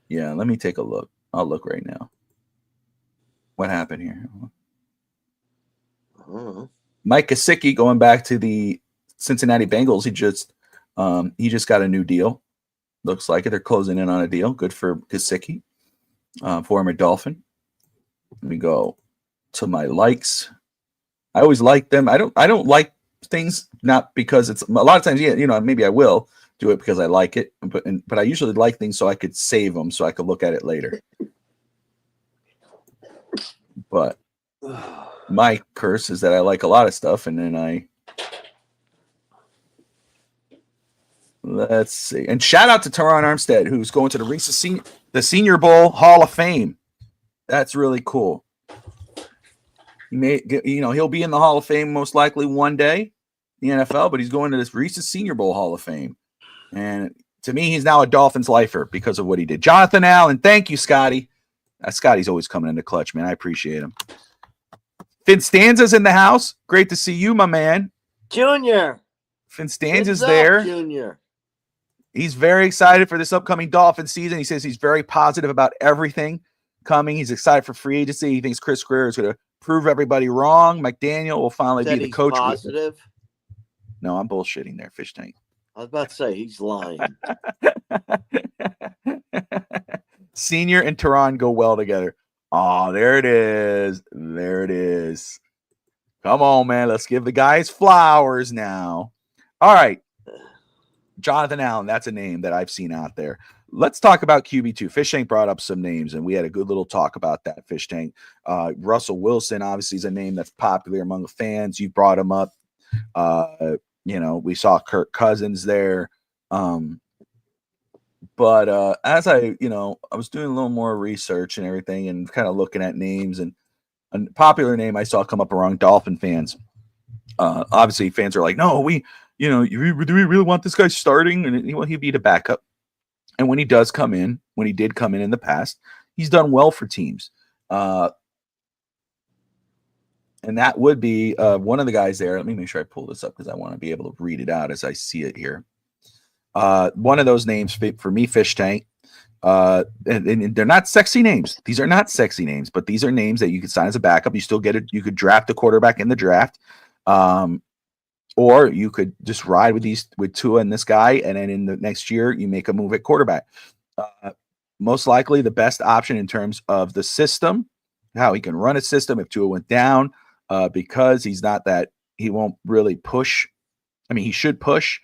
Yeah, let me take a look. I'll look right now. What happened here?
I don't know.
Mike Gesicki going back to the Cincinnati Bengals. He just got a new deal. Looks like it. They're closing in on a deal. Good for Gesicki, former Dolphin. Let me go to my likes. I always like them. I don't like things not because it's a lot of times. Yeah, maybe I will do it because I like it, but I usually like things so I could save them so I could look at it later. But my curse is that I like a lot of stuff, and then let's see. And shout out to Teron Armstead, who's going to the Senior Bowl Hall of Fame. That's really cool. He'll be in the Hall of Fame most likely one day, in the NFL, but he's going to this Reese's Senior Bowl Hall of Fame. And to me, he's now a Dolphins lifer because of what he did. Jonathan Allen, thank you, Scotty. Scotty's always coming in the clutch, man. I appreciate him. Finn Stanza's in the house. Great to see you, my man.
Junior.
Finn Stanza's there.
Junior.
He's very excited for this upcoming Dolphins season. He says he's very positive about everything coming. He's excited for free agency. He thinks Chris Greer is going to prove everybody wrong. McDaniel will finally be the coach.
Positive?
No, I'm bullshitting there, Fish Tank.
I was about to say he's lying.
Senior and Teron go well together. Oh, there it is. There it is. Come on, man. Let's give the guys flowers now. All right. Jonathan Allen, that's a name that I've seen out there. Let's talk about QB2. Fish Tank brought up some names, and we had a good little talk about that. Fish Tank. Russell Wilson, obviously, is a name that's popular among the fans. You brought him up. We saw Kirk Cousins there. But as I was doing a little more research and everything and kind of looking at names, and a popular name I saw come up around Dolphin fans. Obviously, fans are like, no, do we really want this guy starting? And he'd be the backup. And when he does come in, when he did come in the past, he's done well for teams. And that would be one of the guys there. Let me make sure I pull this up because I want to be able to read it out as I see it here. One of those names for me, Fish Tank. And they're not sexy names. These are not sexy names, but these are names that you could sign as a backup. You still get it. You could draft a quarterback in the draft. Or you could just ride with Tua and this guy, and then in the next year you make a move at quarterback. Most likely the best option in terms of the system, how he can run a system if Tua went down, because he's not that he won't really push. I mean, he should push.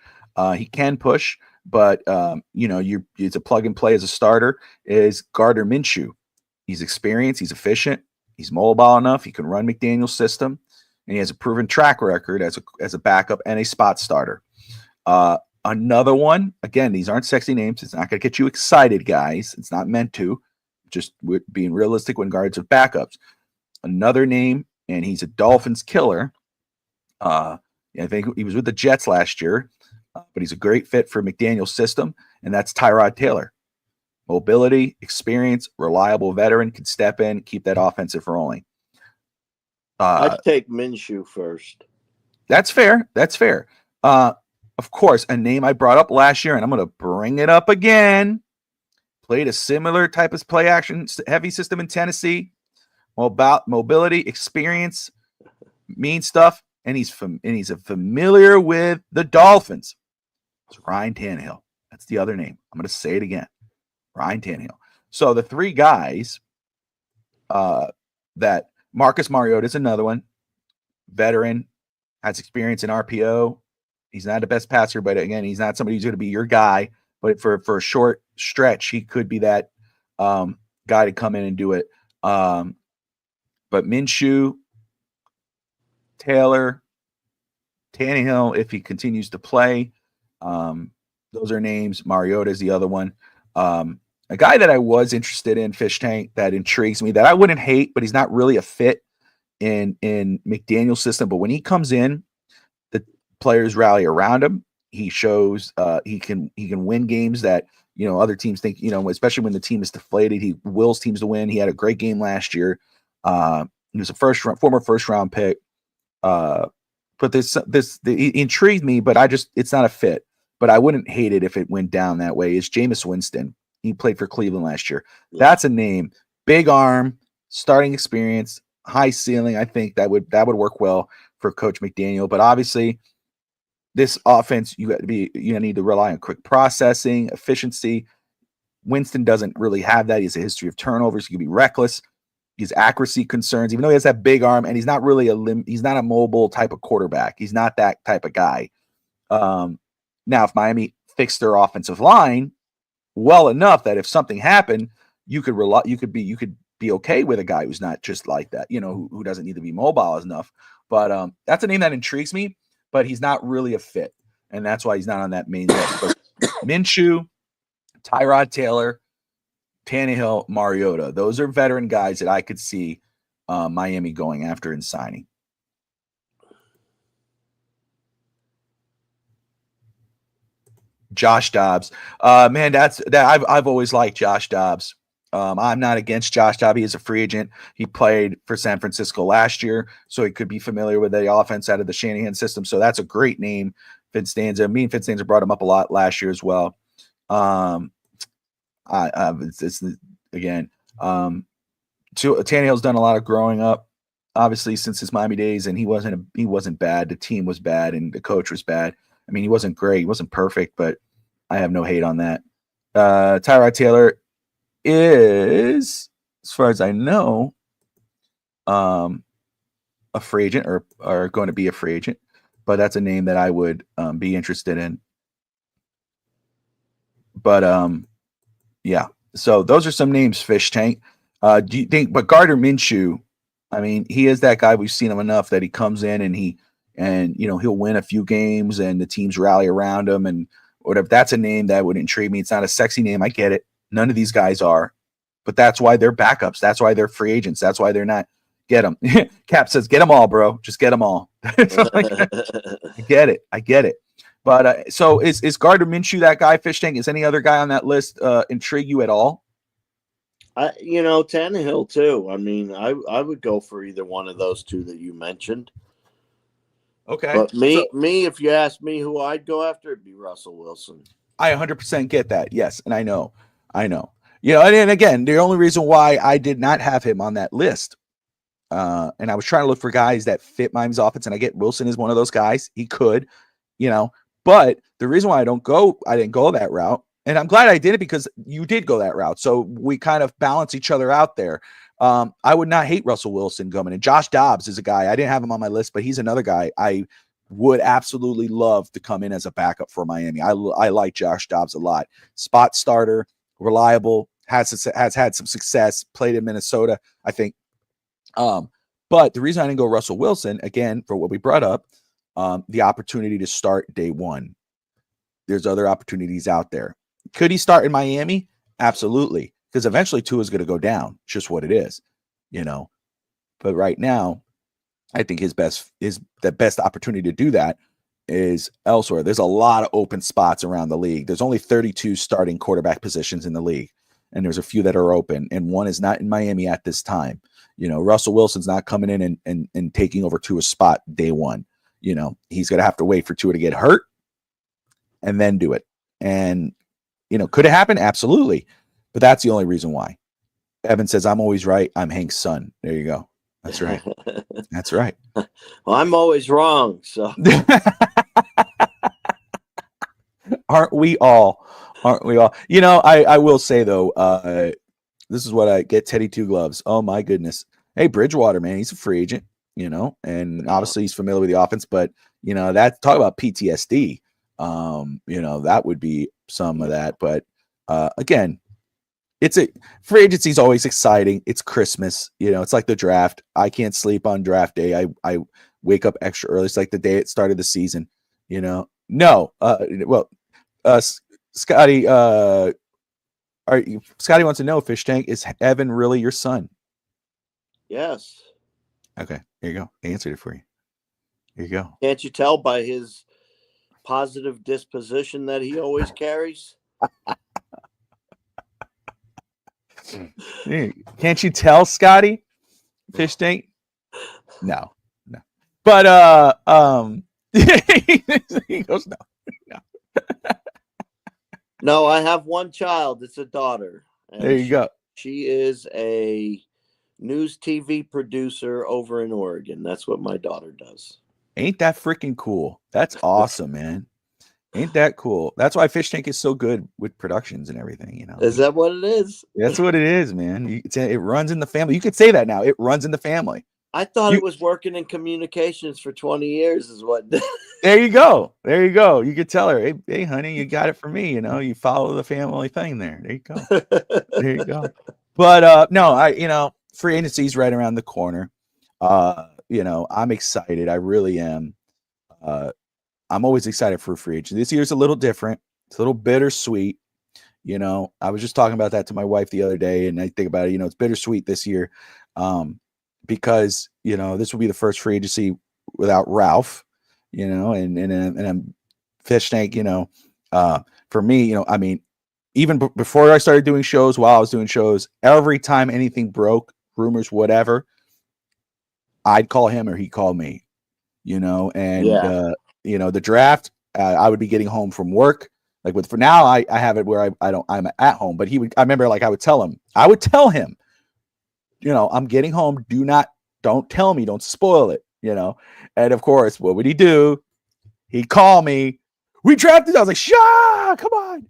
He can push, but it's a plug and play as a starter. Is Gardner Minshew? He's experienced. He's efficient. He's mobile enough. He can run McDaniel's system. And he has a proven track record as a backup and a spot starter. Another one, again, these aren't sexy names. It's not going to get you excited, guys. It's not meant to. Just being realistic when guards of backups. Another name, and he's a Dolphins killer. I think he was with the Jets last year, but he's a great fit for McDaniel's system, and that's Tyrod Taylor. Mobility, experience, reliable veteran, can step in, keep that offensive rolling.
I'd take Minshew first.
That's fair. Of course, a name I brought up last year, and I'm going to bring it up again. Played a similar type of play action heavy system in Tennessee. Mobility, experience, mean stuff, and he's familiar with the Dolphins. It's Ryan Tannehill. That's the other name. I'm going to say it again. Ryan Tannehill. So the three guys that Marcus Mariota is another one. Veteran, has experience in RPO. He's not the best passer, but again, he's not somebody who's going to be your guy. But for a short stretch, he could be that guy to come in and do it. But Minshew, Taylor, Tannehill, if he continues to play, those are names. Mariota is the other one. A guy that I was interested in, Fish Tank, that intrigues me, that I wouldn't hate, but he's not really a fit in McDaniel's system. But when he comes in, the players rally around him. He shows he can win games that other teams think, especially when the team is deflated. He wills teams to win. He had a great game last year. He was a former first round pick. But he intrigued me, but it's not a fit. But I wouldn't hate it if it went down that way. Is Jameis Winston? He played for Cleveland last year. Yeah. That's a name. Big arm, starting experience, high ceiling. I think that would work well for Coach McDaniel. But obviously, this offense, you need to rely on quick processing, efficiency. Winston doesn't really have that. He has a history of turnovers. He can be reckless. His accuracy concerns, even though he has that big arm, and he's not really he's not a mobile type of quarterback. He's not that type of guy. Now, if Miami fixed their offensive line well enough that if something happened, you could be okay with a guy who's not just like that, who doesn't need to be mobile enough. But that's a name that intrigues me, but he's not really a fit, and that's why he's not on that main list. But Minshew, Tyrod Taylor, Tannehill, Mariota, those are veteran guys that I could see Miami going after and signing. Josh Dobbs, man, I've always liked Josh Dobbs. I'm not against Josh Dobbs. He is a free agent. He played for San Francisco last year, so he could be familiar with the offense out of the Shanahan system. So that's a great name. Finstanza. Me and Finstanza brought him up a lot last year as well. Tannehill's done a lot of growing up, obviously, since his Miami days, and he wasn't bad. The team was bad, and the coach was bad. I mean, he wasn't great. He wasn't perfect, but I have no hate on that. Tyrod Taylor is, as far as I know, a free agent or going to be a free agent. but that's a name that I would be interested in. But yeah. So those are some names, Fish Tank. Do you think? But Gardner Minshew, I mean, he is that guy. We've seen him enough that he comes in and he'll win a few games and the teams rally around him and whatever. That's a name that would intrigue me. It's not a sexy name. I get it. None of these guys are, but that's why they're backups. That's why they're free agents. That's why they're not. Get them. Cap says, "Get them all, bro. Just get them all." Like, I get it. I get it. But so is Gardner Minshew that guy, Fish Tank? Is any other guy on that list intrigue you at all?
Tannehill too. I mean, I would go for either one of those two that you mentioned.
Okay.
But me, if you ask me who I'd go after, it'd be Russell Wilson.
I 100% get that. Yes, and I know. And again, the only reason why I did not have him on that list, and I was trying to look for guys that fit Miami's offense, and I get Wilson is one of those guys. He could, but the reason why I didn't go that route, and I'm glad I did it because you did go that route. So we kind of balance each other out there. I would not hate Russell Wilson coming in. Josh Dobbs is a guy. I didn't have him on my list, but he's another guy I would absolutely love to come in as a backup for Miami. I like Josh Dobbs a lot. Spot starter, reliable, has had some success, played in Minnesota, I think. But the reason I didn't go Russell Wilson, again, for what we brought up, the opportunity to start day one. There's other opportunities out there. Could he start in Miami? Absolutely. Because eventually Tua is going to go down. It's just what it is, But right now, I think the best opportunity to do that is elsewhere. There's a lot of open spots around the league. There's only 32 starting quarterback positions in the league, and there's a few that are open, and one is not in Miami at this time. Russell Wilson's not coming in and taking over Tua's spot day one. He's going to have to wait for Tua to get hurt and then do it. And, could it happen? Absolutely. But that's the only reason why. Evan says, I'm always right. I'm Hank's son. There you go. That's right. That's right.
Well, I'm always wrong. So
aren't we all? I will say though, this is what I get. Teddy Two Gloves. Oh my goodness. Hey, Bridgewater, man, he's a free agent, and obviously he's familiar with the offense, but that talk about PTSD. That would be some of that. But again, free agency is always exciting. It's Christmas, it's like the draft. I can't sleep on draft day. I wake up extra early. It's like the day it started the season, No, Scotty, Scotty wants to know, Fish Tank, is Evan really your son?
Yes.
Okay, there you go. I answered it for you. Here you go.
Can't you tell by his positive disposition that he always carries?
Can't you tell, Scotty? Fish Tank? No. But he goes, no.
No, I have one child. It's a daughter.
There you go.
She is a news TV producer over in Oregon. That's what my daughter does.
Ain't that freaking cool? That's awesome, man. Ain't that cool? That's why Fish Tank is so good with productions and everything,
Is that what it is?
That's what it is, man. It runs in the family. You could say that now. It runs in the family.
I thought it was working in communications for 20 years is what.
There you go. There you go. You could tell her, hey, honey, you got it for me. You follow the family thing there. There you go. There you go. But no, free agency is right around the corner. I'm excited. I really am. I'm always excited for free agency. This year's a little different. It's a little bittersweet. I was just talking about that to my wife the other day, and I think about it. It's bittersweet this year, because this will be the first free agency without Ralph. And Fish Tank. For me, I mean, even before I started doing shows, while I was doing shows, every time anything broke, rumors, whatever, I'd call him or he'd call me. The draft, I would be getting home from work. Like for now, I have it where I'm at home, but I remember I would tell him, I'm getting home. Don't tell me, don't spoil it, and of course, what would he do? He'd call me. We drafted. I was like, "Shah, come on."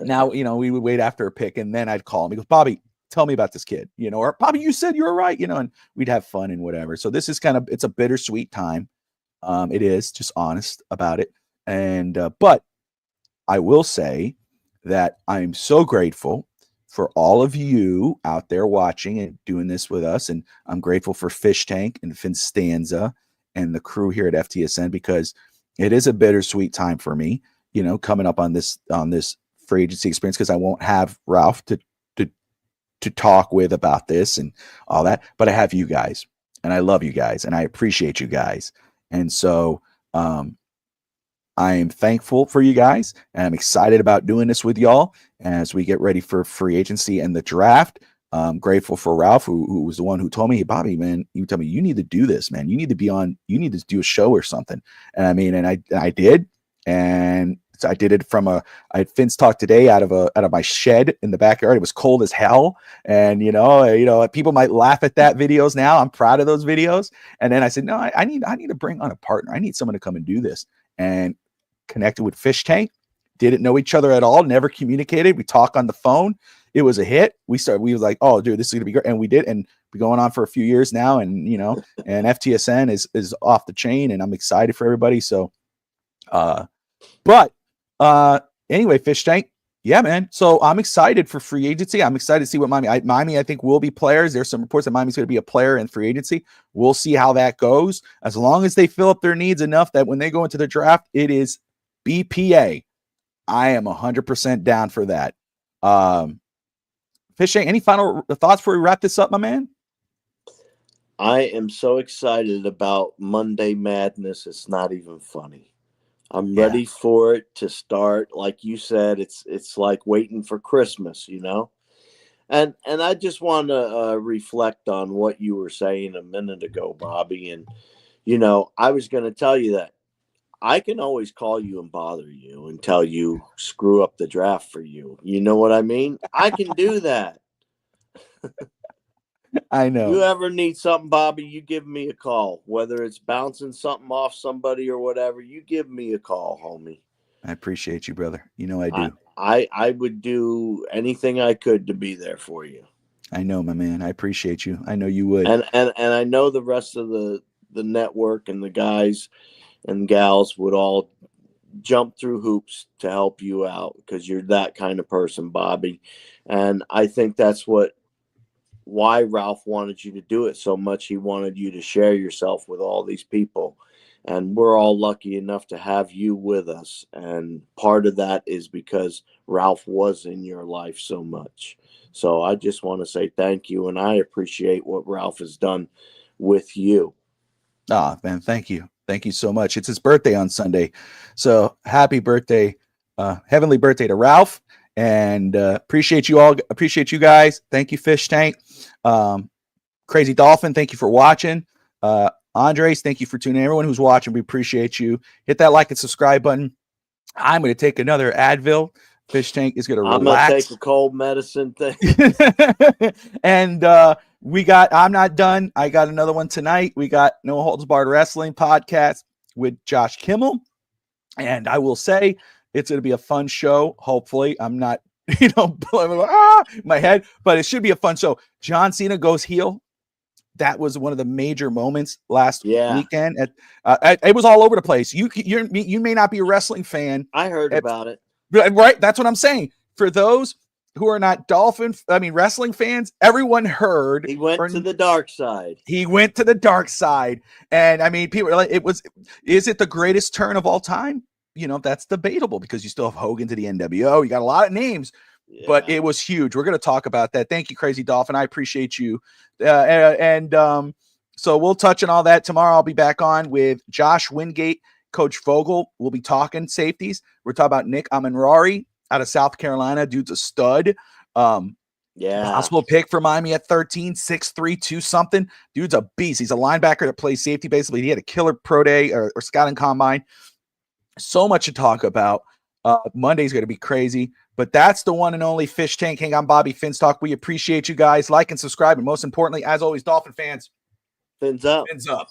Now, we would wait after a pick, and then I'd call him. He goes, "Bobby, tell me about this kid," or "Bobby, you said you were right," and we'd have fun and whatever. So this is it's a bittersweet time. It is just honest about it. And but I will say that I'm so grateful for all of you out there watching and doing this with us. And I'm grateful for Fish Tank and Finstanza and the crew here at FTSN, because it is a bittersweet time for me, coming up on this free agency experience, because I won't have Ralph to talk with about this and all that. But I have you guys, and I love you guys, and I appreciate you guys. And so I am thankful for you guys, and I'm excited about doing this with y'all as we get ready for free agency and the draft. I'm grateful for Ralph, who was the one who told me, "Hey, Bobby, man, you tell me you need to do this, man. You need to be on. You need to do a show or something." And I did, and so I did it from I had Finn's talk today out of my shed in the backyard. It was cold as hell, and people might laugh at that videos now. I'm proud of those videos. And then I said, no, I need to bring on a partner. I need someone to come and do this. And connected with Fish Tank, didn't know each other at all, never communicated. We talk on the phone. It was a hit. We was like, oh dude, this is gonna be great. And we did, and we're going on for a few years now. And and FTSN is off the chain, and I'm excited for everybody. So anyway, Fish Tank, yeah, man. So I'm excited for free agency. I'm excited to see what Miami I think will be players. There's some reports that Miami's going to be a player in free agency. We'll see how that goes. As long as they fill up their needs enough that when they go into the draft, it is BPA. I am 100% down for that. Fish Tank, any final thoughts before we wrap this up, my man?
I am so excited about Monday Madness. It's not even funny. I'm ready for it to start. Like you said, it's like waiting for Christmas, And I just want to reflect on what you were saying a minute ago, Bobby. And I was going to tell you that I can always call you and bother you and tell you screw up the draft for you. You know what I mean? I can do that.
I know.
You ever need something, Bobby, you give me a call. Whether it's bouncing something off somebody or whatever, you give me a call, homie.
I appreciate you, brother. I do.
I would do anything I could to be there for you.
I know, my man. I appreciate you. I know you would.
And I know the rest of the network and the guys and gals would all jump through hoops to help you out because you're that kind of person, Bobby. And I think that's why Ralph wanted you to do it so much. He wanted you to share yourself with all these people. And we're all lucky enough to have you with us. And part of that is because Ralph was in your life so much. So I just want to say thank you. And I appreciate what Ralph has done with you.
Ah, man, thank you. Thank you so much. It's his birthday on Sunday. So happy birthday, heavenly birthday to Ralph. And appreciate you all. Appreciate you guys. Thank you, Fish Tank. Crazy Dolphin, thank you for watching. Andres, thank you for tuning in. Everyone who's watching, we appreciate you. Hit that like and subscribe button. I'm going to take another Advil. Fish Tank is going to relax.
I'm going to take a cold medicine thing.
And I'm not done. I got another one tonight. We got No Holds Barred Wrestling podcast with Josh Kimmel. And I will say it's going to be a fun show. Hopefully I'm not, my head, but it should be a fun show. John Cena goes heel. That was one of the major moments last weekend. It was all over the place. You may not be a wrestling fan.
I heard about it.
Right. That's what I'm saying. For those who are not wrestling fans, everyone heard
he went to the dark side.
He went to the dark side. And people are like, is it the greatest turn of all time? That's debatable because you still have Hogan to the NWO. You got a lot of names, but it was huge. We're going to talk about that. Thank you, Crazy Dolphin. I appreciate you. So we'll touch on all that tomorrow. I'll be back on with Josh Wingate, Coach Vogel. We'll be talking safeties. We're talking about Nick Amenrari out of South Carolina. Dude's a stud. Possible pick for Miami at 13, 6'3", 2 something. Dude's a beast. He's a linebacker that plays safety. Basically, he had a killer pro day or scouting combine. So much to talk about. Monday's going to be crazy, but that's the one and only Fish Tank. Hang on, Bobby Fins Talk. We appreciate you guys. Like and subscribe. And most importantly, as always, Dolphin fans,
fins up.
Fins up.